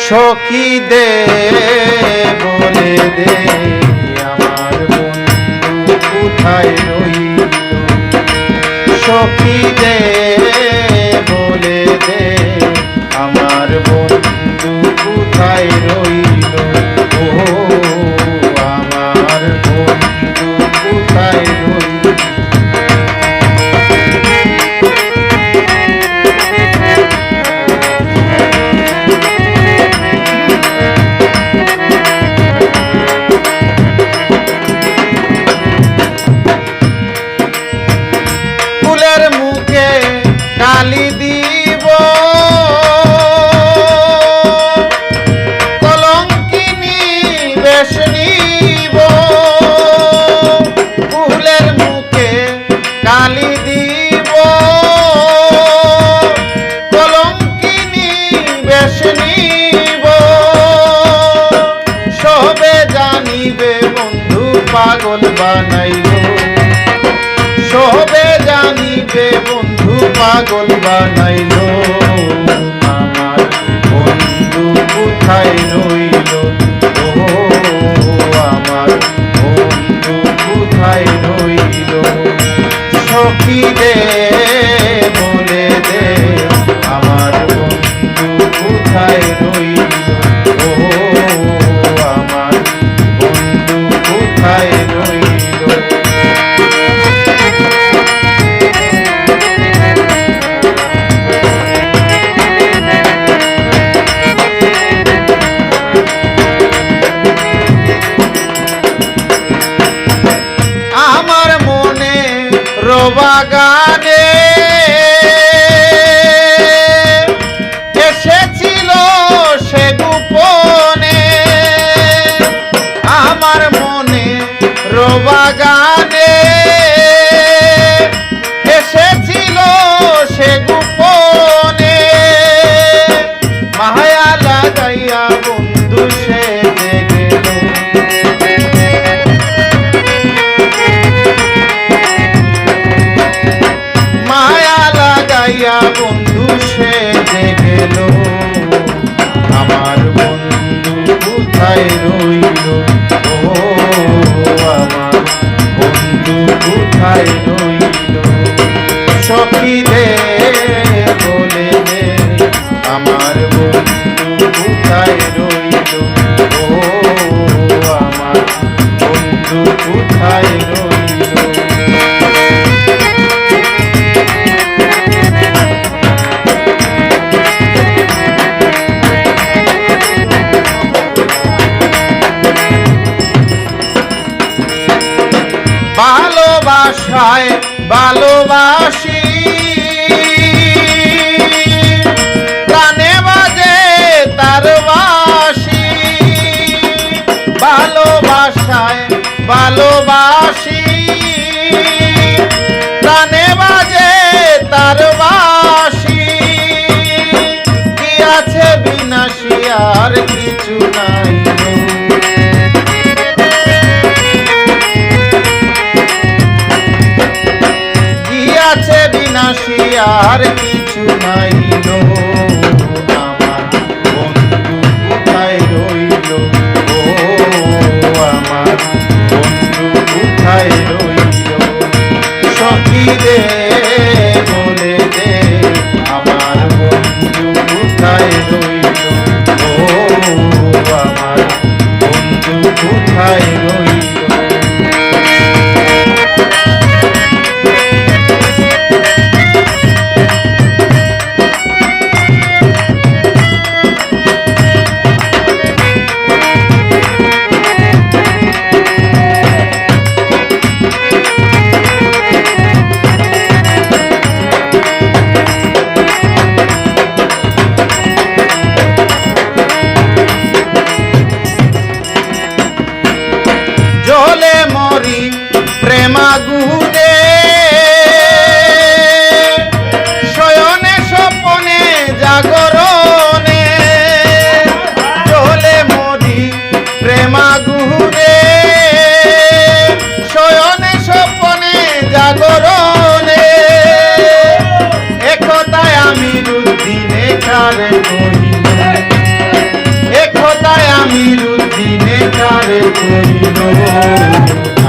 সখী দে বলে দে আমার বন্ধু কোথায় রইল, সখী দে বলে দে আমার বন্ধু কোথায় রইল, ও আমার বন্ধু কোথায় রইল। কালি দিব কলঙ্কিনী বেশ নিব, ফুলের মুখে কালি দিব কলঙ্কিনী বেশ নিব, সবে জানিবে বন্ধু পাগল বানাইল, সবে জানিবে বন্ধু পাগল বানাইল, আমার বন্ধু কোথায় রইল, ও আমার বন্ধু কোথায় রইল, সখী দে বলে দে আমার বন্ধু কোথায় রইল, ও আমার বন্ধু কোথায় রইল। বাগানে এসেছিল সে গোপনে, আমার মনে বাগানে এসেছিল সে গোপনে, মায়া লাগাইয়া বন্ধু সে গেল, বন্ধু সে গেল, আমার বন্ধু কোথায় রইল, ও আমার বন্ধু কোথায় রইল, সখী দে বলে দে আমার বন্ধু কোথায় রইল, ও আমার বন্ধু কোথায় রইল। ভালোবাসায় ভালোবাসি প্রাণে বাজে তার বাঁশি, ভালোবাসায় ভালোবাসি প্রাণে বাজে তার বাঁশি, কি আছে বিনাশী আর কিছু নাই, বিনাশী আর কিছু নাই, আমার বন্ধু কোথায় রইল, ও আমার বন্ধু কোথায় রইল, সখী দে বলে দে আমার বন্ধু কোথায় রইল, ও আমার বন্ধু কোথায় রইল। জলে মরি প্রেমাগুনে শয়নে স্বপনে জাগরণে, জলে মরি প্রেমাগুনে শয়নে স্বপনে জাগরণে, একথায় আমি দুদিনে কারে কহিল, রব